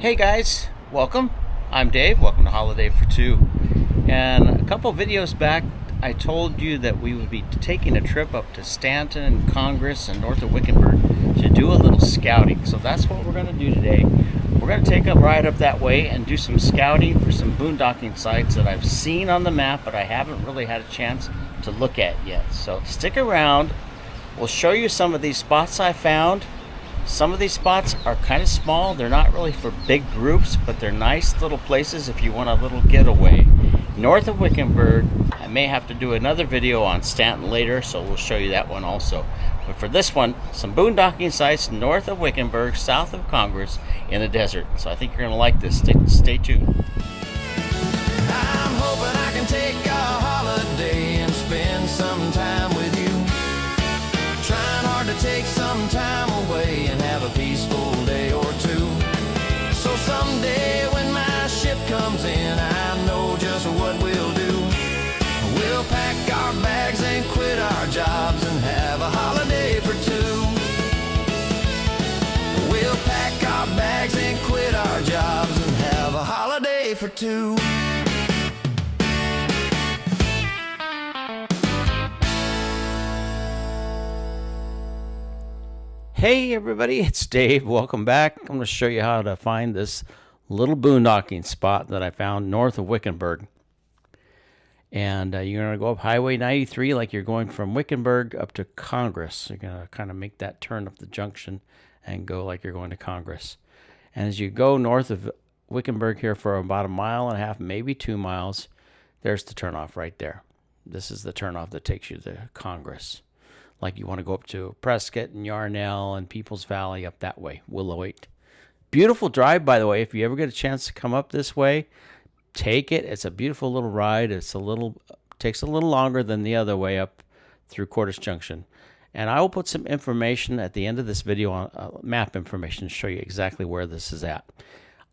Hey guys, welcome. I'm Dave. Welcome to Holiday for Two. And a couple videos back, I told you that we would be taking a trip up to Stanton and Congress and north of Wickenburg to do a little scouting. So that's what we're going to do today. We're going to take a ride up that way and do some scouting for some boondocking sites that I've seen on the map, but I haven't really had a chance to look at yet. So stick around. We'll show you some of these spots I found. Some of these spots are kind of small. They're not really for big groups, but they're nice little places if you want a little getaway. North of Wickenburg, I may have to do another video on Stanton later, so we'll show you that one also. But for this one, some boondocking sites north of Wickenburg, south of Congress, in the desert. So I think you're going to like this. Stay tuned. I'm hoping I can take a holiday and spend some time with you. Trying hard to take some time away and have a peaceful day or two. So someday when my ship comes in, I know just what we'll do. We'll pack our bags and quit our jobs and have a holiday for two. We'll pack our bags and quit our jobs and have a holiday for two. Hey everybody, it's Dave. Welcome back. I'm going to show you how to find this little boondocking spot that I found north of Wickenburg. And you're going to go up Highway 93 like you're going from Wickenburg up to Congress. You're going to kind of make that turn up the junction and go like you're going to Congress. And as you go north of Wickenburg here for about 1.5 miles, maybe 2 miles, there's the turnoff right there. This is the turnoff that takes you to Congress. Like you want to go up to Prescott and Yarnell and Peoples Valley up that way, Willow 8. Beautiful drive, by the way. If you ever get a chance to come up this way, take it. It's a beautiful little ride. Takes a little longer than the other way up through Cordes Junction. And I will put some information at the end of this video on map information to show you exactly where this is at.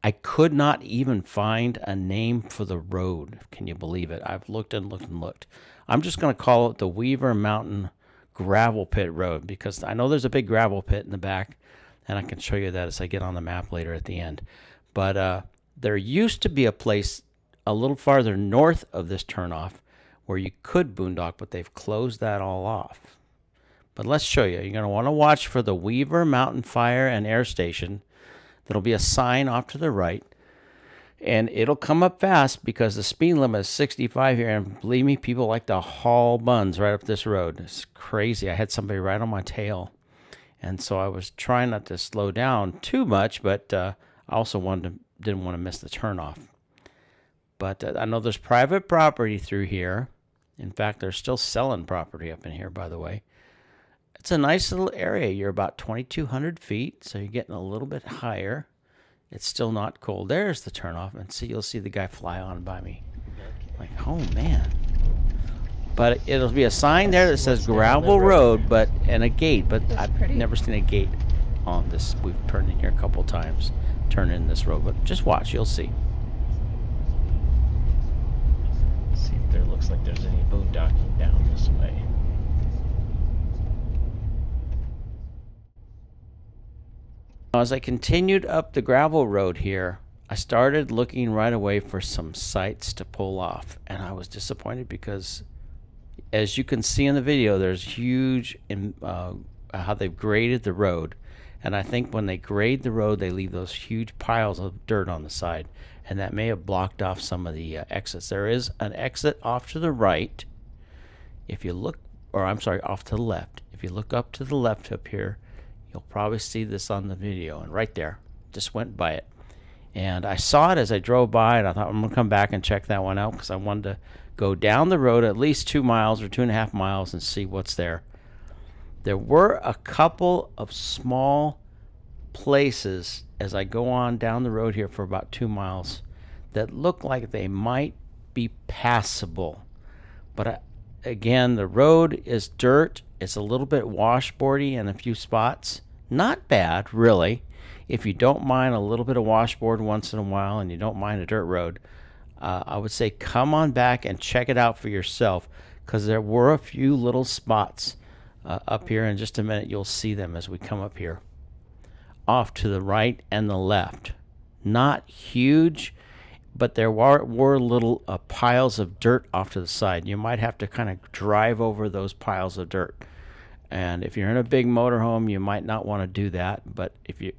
I could not even find a name for the road. Can you believe it? I've looked and looked and looked. I'm just going to call it the Weaver Mountain Gravel Pit Road because I know there's a big gravel pit in the back, and I can show you that as I get on the map later at the end. But there used to be a place a little farther north of this turnoff where you could boondock, but they've closed that all off. But let's show you. You're going to want to watch for the Weaver Mountain Fire and Air Station. There'll be a sign off to the right, and it'll come up fast because the speed limit is 65 here, and believe me, people like to haul buns right up this road. It's crazy. I had somebody right on my tail, and so I was trying not to slow down too much, but I also didn't want to miss the turnoff. But I know there's private property through here. In fact, they're still selling property up in here, by the way. It's a nice little area. You're about 2,200 feet, so you're getting a little bit higher. It's still not cold. There's the turnoff, and see, you'll see the guy fly on by me. Like, oh man. But it'll be a sign there that says gravel road, and a gate. But I've never seen a gate on this. We've turned in here a couple times, turned in this road. But just watch, you'll see. See if there looks like there's any boondocking down this way. As I continued up the gravel road here, I started looking right away for some sites to pull off, and I was disappointed because, as you can see in the video, there's huge how they've graded the road, and I think when they grade the road, they leave those huge piles of dirt on the side, and that may have blocked off some of the exits. There is an exit off to the right. If you look, or I'm sorry, off to the left. If you look up to the left up here, you'll probably see this on the video, and right there, just went by it. And I saw it as I drove by, and I thought I'm going to come back and check that one out because I wanted to go down the road at least 2 miles or 2.5 miles and see what's there. There were a couple of small places as I go on down the road here for about 2 miles that look like they might be passable. But again, the road is dirt. It's a little bit washboardy in a few spots. Not bad, really. If you don't mind a little bit of washboard once in a while and you don't mind a dirt road, I would say come on back and check it out for yourself because there were a few little spots up here. In just a minute, you'll see them as we come up here. Off to the right and the left. Not huge, but there were little piles of dirt off to the side. You might have to kind of drive over those piles of dirt. And if you're in a big motorhome, you might not want to do that. But if you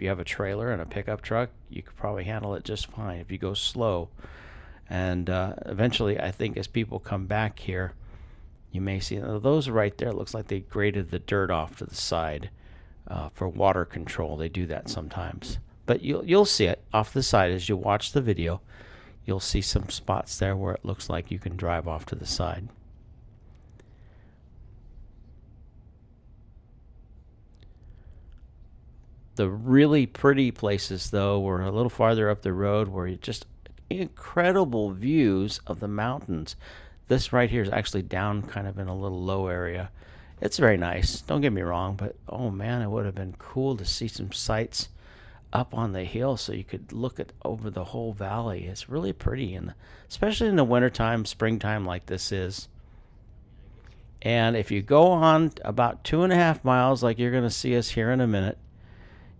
have a trailer and a pickup truck, you could probably handle it just fine if you go slow. And eventually, I think as people come back here, you may see those right there. It looks like they graded the dirt off to the side for water control. They do that sometimes. But you'll see it off the side as you watch the video. You'll see some spots there where it looks like you can drive off to the side. The really pretty places, though, were a little farther up the road where you just incredible views of the mountains. This right here is actually down kind of in a little low area. It's very nice, don't get me wrong, but oh man, it would have been cool to see some sights up on the hill so you could look at over the whole valley. It's really pretty, and especially in the wintertime, springtime like this is. And if you go on about 2.5 miles, like you're going to see us here in a minute,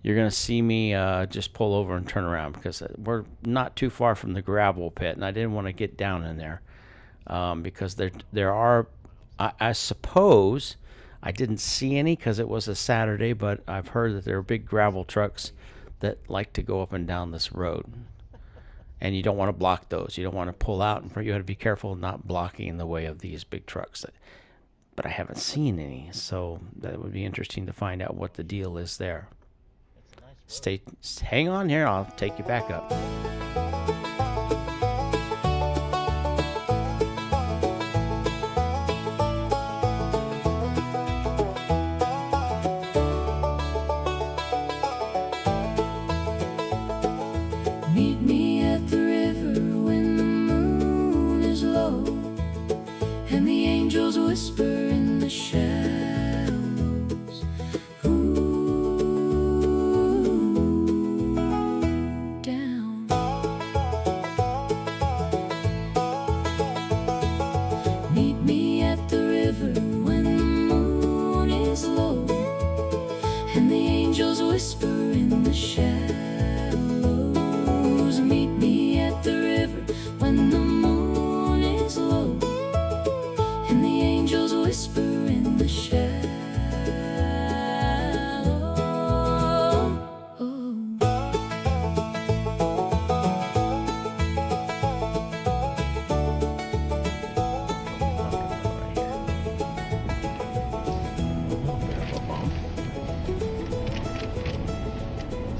you're going to see me just pull over and turn around because we're not too far from the gravel pit, and I didn't want to get down in there because there are, I suppose, I didn't see any because it was a Saturday, but I've heard that there are big gravel trucks that like to go up and down this road. And you don't want to block those. You don't want to pull out. And you have to be careful not blocking in the way of these big trucks. But I haven't seen any, so that would be interesting to find out what the deal is there. Hang on here. I'll take you back up. Meet me at the river when the moon is low and the angels whisper in the shallows. Ooh, down. Meet me at the river when the moon is low and the angels whisper in the shallows. Whisper in the shallow.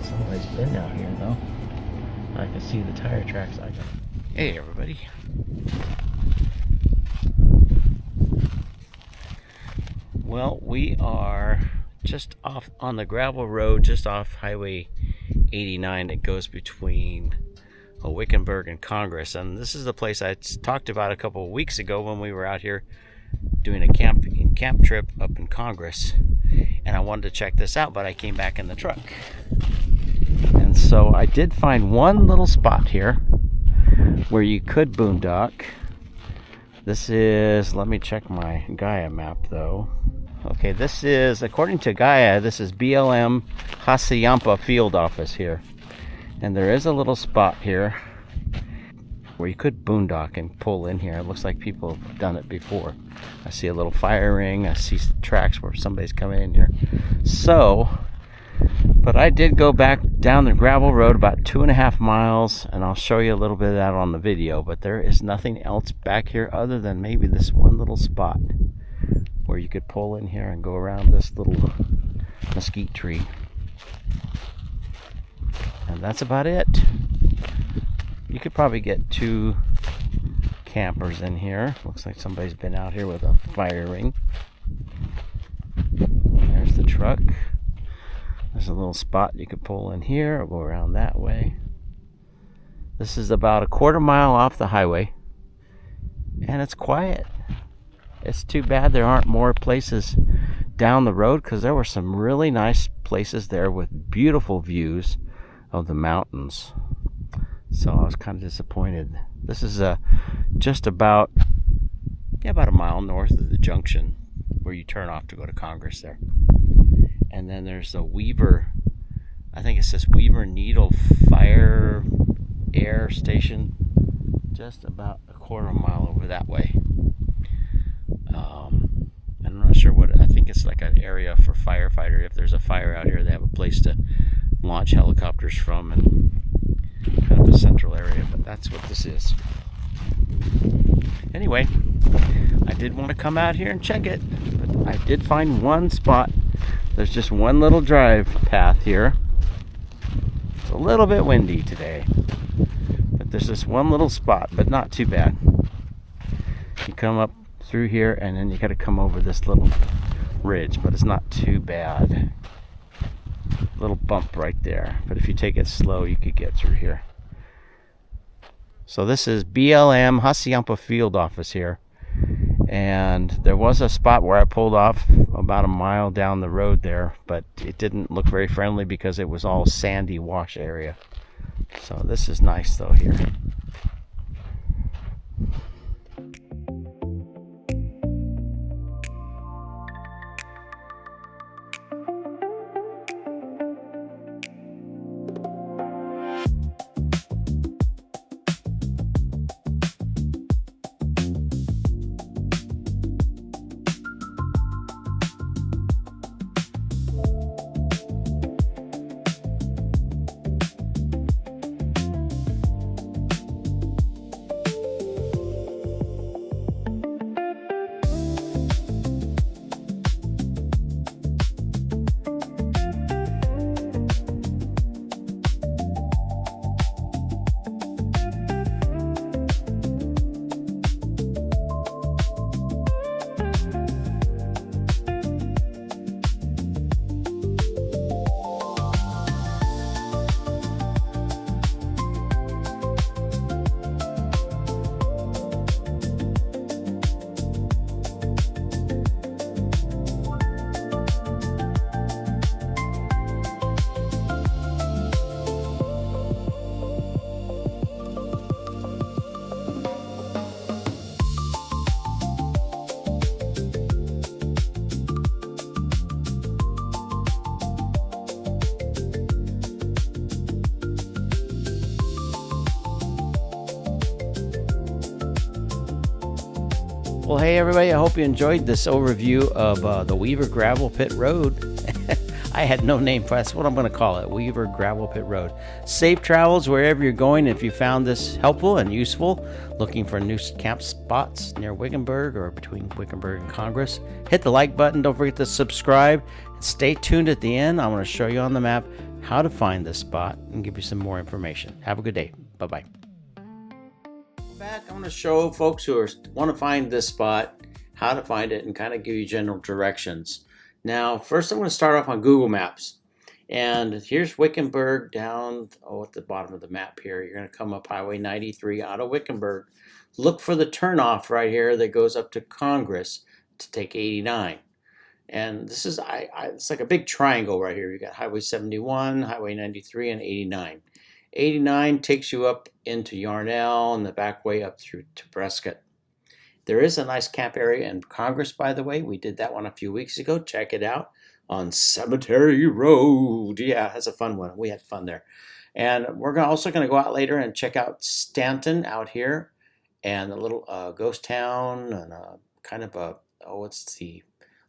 Somebody's been out here though. I can see the tire tracks. Hey everybody. Well, we are just off on the gravel road, just off Highway 89 that goes between Wickenburg and Congress. And this is the place I talked about a couple of weeks ago when we were out here doing a camp trip up in Congress. And I wanted to check this out, but I came back in the truck. And so I did find one little spot here where you could boondock. This is, let me check my Gaia map though. Okay, this is, according to Gaia, this is BLM Hasayampa field office here. And there is a little spot here where you could boondock and pull in here. It looks like people have done it before. I see a little fire ring. I see tracks where somebody's coming in here. So, but I did go back down the gravel road about 2.5 miles, and I'll show you a little bit of that on the video. But there is nothing else back here other than maybe this one little spot where you could pull in here and go around this little mesquite tree. And that's about it. You could probably get 2 campers in here. Looks like somebody's been out here with a fire ring. There's the truck. There's a little spot you could pull in here or go around that way. This is about a 1/4 mile off the highway. And it's quiet. It's too bad there aren't more places down the road because there were some really nice places there with beautiful views of the mountains. So I was kind of disappointed. This is just about a mile north of the junction where you turn off to go to Congress there. And then there's the Weaver I think it says Weaver Needle Fire Air Station, just about a quarter mile over that way. I'm not sure what, I think it's like an area for firefighter. If there's a fire out here, they have a place to launch helicopters from, and kind of a central area, but that's what this is. Anyway, I did want to come out here and check it, but I did find one spot. There's just one little drive path here. It's a little bit windy today, but there's this one little spot, but not too bad. You come up through here and then you got to come over this little ridge, but it's not too bad. Little bump right there, but if you take it slow you could get through here. So this is BLM Hassayampa field office here, and there was a spot where I pulled off about a mile down the road there, but it didn't look very friendly because it was all sandy wash area. So this is nice though here. Well, hey everybody, I hope you enjoyed this overview of the Weaver Gravel Pit Road. I had no name for it. That's what I'm going to call it, Weaver Gravel Pit Road. Safe travels wherever you're going. If you found this helpful and useful, looking for new camp spots near Wickenburg or between Wickenburg and Congress, hit the like button. Don't forget to subscribe. Stay tuned at the end. I'm going to show you on the map how to find this spot and give you some more information. Have a good day. Bye-bye. Back, I'm going to show folks who want to find this spot how to find it and kind of give you general directions. Now, first I'm going to start off on Google Maps, and here's Wickenburg down at the bottom of the map here. You're going to come up Highway 93 out of Wickenburg. Look for the turnoff right here that goes up to Congress to take 89. And this is it's like a big triangle right here. You got Highway 71, Highway 93, and 89. 89 takes you up into Yarnell and the back way up through to Prescott. There is a nice camp area in Congress, by the way. We did that one a few weeks ago. Check it out on Cemetery Road. Yeah, that's a fun one. We had fun there. And we're also going to go out later and check out Stanton out here and a little ghost town and kind of it's the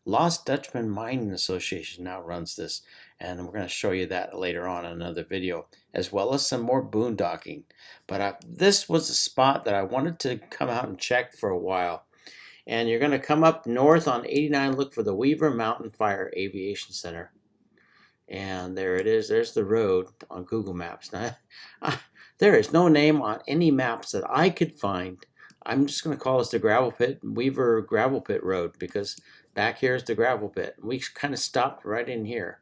Lost Dutchman Mining Association now runs this, and we're going to show you that later on in another video, as well as some more boondocking. But this was a spot that I wanted to come out and check for a while. And you're going to come up north on 89, look for the Weaver Mountain Fire Aviation Center. And there it is. There's the road on Google Maps. Now, there is no name on any maps that I could find. I'm just going to call this the Weaver Gravel Pit Road, because back here is the gravel pit. We kind of stopped right in here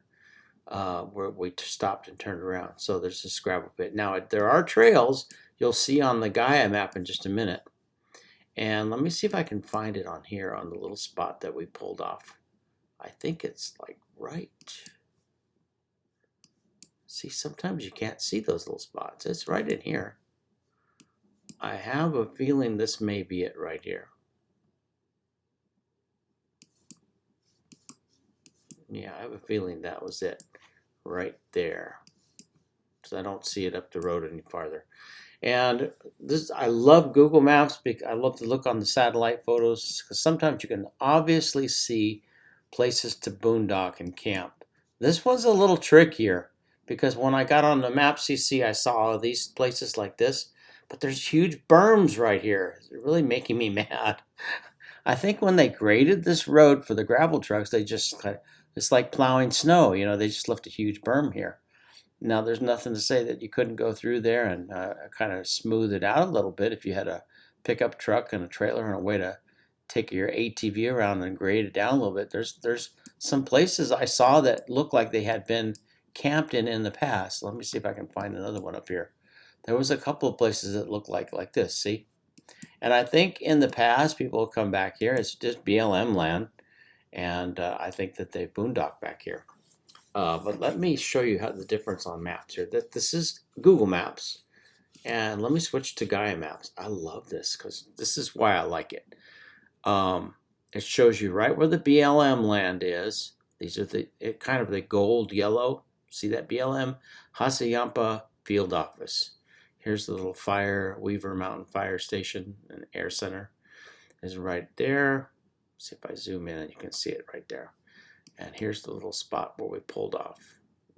where we stopped and turned around. So there's this gravel pit. Now, there are trails you'll see on the Gaia map in just a minute. And let me see if I can find it on here on the little spot that we pulled off. I think it's like right. See, sometimes you can't see those little spots. It's right in here. I have a feeling this may be it right here. Yeah, I have a feeling that was it right there. because I don't see it up the road any farther. And this, I love Google Maps because I love to look on the satellite photos because sometimes you can obviously see places to boondock and camp. This was a little trickier because when I got on the maps, you see I saw all these places like this, but there's huge berms right here. It's really making me mad. I think when they graded this road for the gravel trucks, they just it's like plowing snow. They just left a huge berm here. Now, there's nothing to say that you couldn't go through there and kind of smooth it out a little bit if you had a pickup truck and a trailer and a way to take your ATV around and grade it down a little bit. There's some places I saw that look like they had been camped in the past. Let me see if I can find another one up here. There was a couple of places that looked like this, see? And I think in the past, people have come back here. It's just BLM land, and I think that they boondock back here. But let me show you how the difference on maps here. This is Google Maps, and let me switch to Gaia Maps. I love this because this is why I like it. It shows you right where the BLM land is. These are kind of the gold yellow. See that BLM Hasayampa Field Office. Here's the little Weaver Mountain Fire Station and Air Center is right there. See if I zoom in and you can see it right there. And here's the little spot where we pulled off.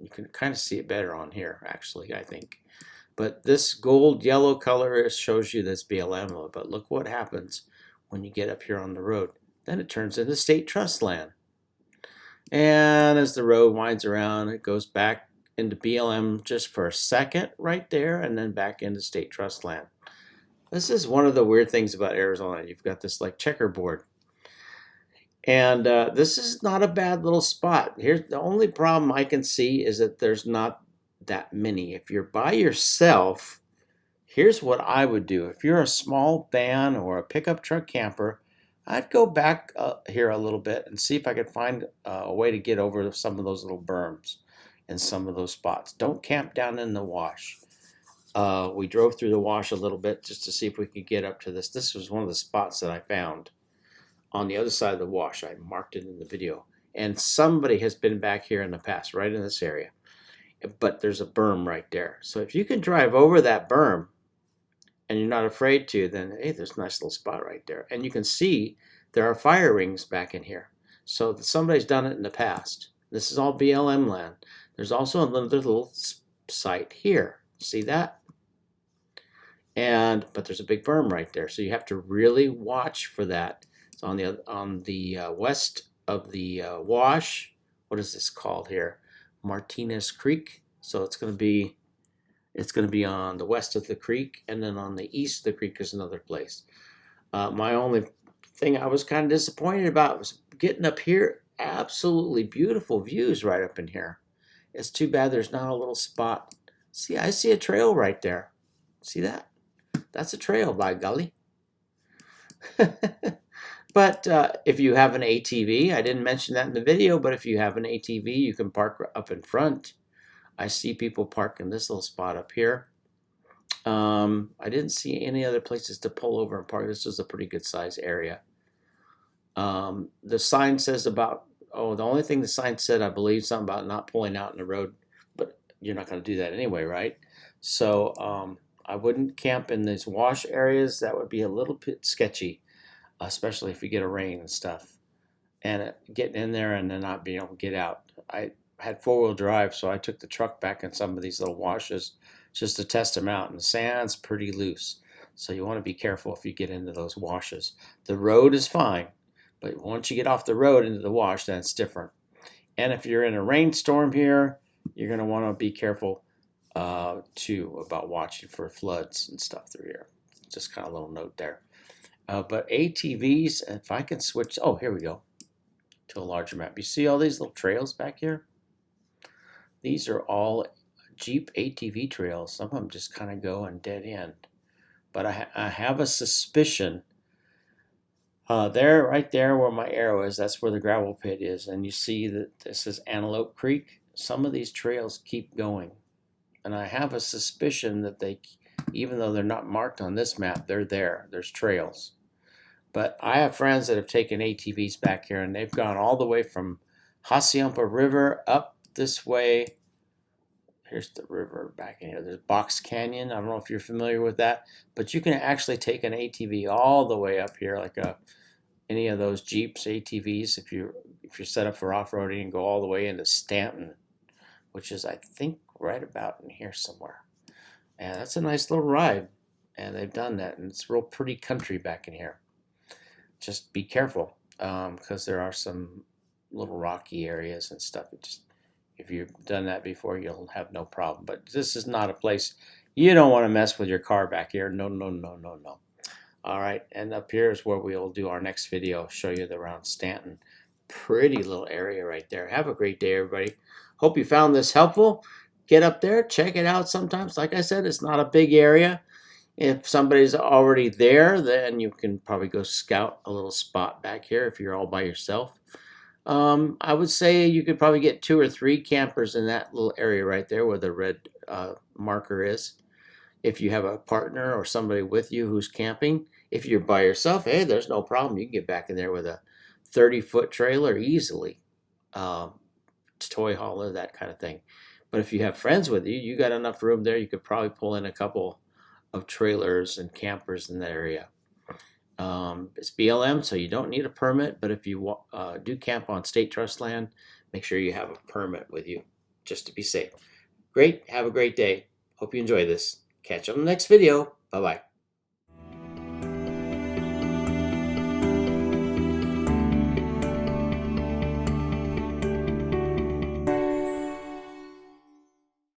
You can kind of see it better on here, actually, I think. But this gold yellow color shows you this BLM, but look what happens when you get up here on the road. Then it turns into state trust land. And as the road winds around, it goes back into BLM just for a second right there, and then back into state trust land. This is one of the weird things about Arizona. You've got this like checkerboard. And this is not a bad little spot. Here's the only problem I can see is that there's not that many. If you're by yourself, here's what I would do. If you're a small van or a pickup truck camper, I'd go back here a little bit and see if I could find a way to get over some of those little berms in some of those spots. Don't camp down in the wash. We drove through the wash a little bit just to see if we could get up to this. This was one of the spots that I found on the other side of the wash. I marked it in the video. And somebody has been back here in the past, right in this area. But there's a berm right there. So if you can drive over that berm and you're not afraid to, then hey, there's a nice little spot right there. And you can see there are fire rings back in here. So somebody's done it in the past. This is all BLM land. There's also another little site here. See that? But there's a big berm right there. So you have to really watch for that. It's on the west of the wash. What is this called here? Martinez Creek. So it's going to be on the west of the creek, and then on the east of the creek is another place. My only thing I was kind of disappointed about was getting up here. Absolutely beautiful views right up in here. It's too bad there's not a little spot. See, I see a trail right there. See that? That's a trail, by golly. But if you have an ATV, I didn't mention that in the video, but if you have an ATV, you can park up in front. I see people park in this little spot up here. I didn't see any other places to pull over and park. This is a pretty good size area. The sign says the only thing the sign said, I believe, something about not pulling out in the road, but you're not going to do that anyway, right? So I wouldn't camp in these wash areas. That would be a little bit sketchy, especially if you get a rain and stuff. And getting in there and then not being able to get out. I had four-wheel drive, so I took the truck back in some of these little washes just to test them out, and the sand's pretty loose. So you want to be careful if you get into those washes. The road is fine, but once you get off the road into the wash, then it's different. And if you're in a rainstorm here, you're going to want to be careful too about watching for floods and stuff through here. Just kind of a little note there. But ATVs, if I can switch, here we go, to a larger map. You see all these little trails back here? These are all Jeep ATV trails. Some of them just kind of go and dead end. But I have a suspicion right there where my arrow is, that's where the gravel pit is. And you see that this is Antelope Creek. Some of these trails keep going. And I have a suspicion that even though they're not marked on this map, they're there. There's trails. But I have friends that have taken ATVs back here, and they've gone all the way from Hassayampa River up this way. Here's the river back in here. There's Box Canyon. I don't know if you're familiar with that, but you can actually take an ATV all the way up here, like any of those Jeeps, ATVs, if you're set up for off-roading, and go all the way into Stanton, which is, I think, right about in here somewhere. And that's a nice little ride, and they've done that, and it's real pretty country back in here. Just be careful, because there are some little rocky areas and stuff. If you've done that before, you'll have no problem. But this is not a place you don't want to mess with your car back here. No, no, no, no, no. All right, and up here is where we'll do our next video. Show you around Stanton. Pretty little area right there. Have a great day, everybody. Hope you found this helpful. Get up there, check it out sometimes. Like I said, it's not a big area. If somebody's already there, then you can probably go scout a little spot back here if you're all by yourself. I would say you could probably get 2 or 3 campers in that little area right there where the red marker is. If you have a partner or somebody with you who's camping, if you're by yourself, hey, there's no problem. You can get back in there with a 30-foot trailer easily, toy hauler, that kind of thing. But if you have friends with you, you got enough room there. You could probably pull in a couple of trailers and campers in the area. It's BLM, so you don't need a permit, but if you do camp on state trust land, make sure you have a permit with you, just to be safe. Great. Have a great day. Hope you enjoy this. Catch you on the next video. Bye-bye.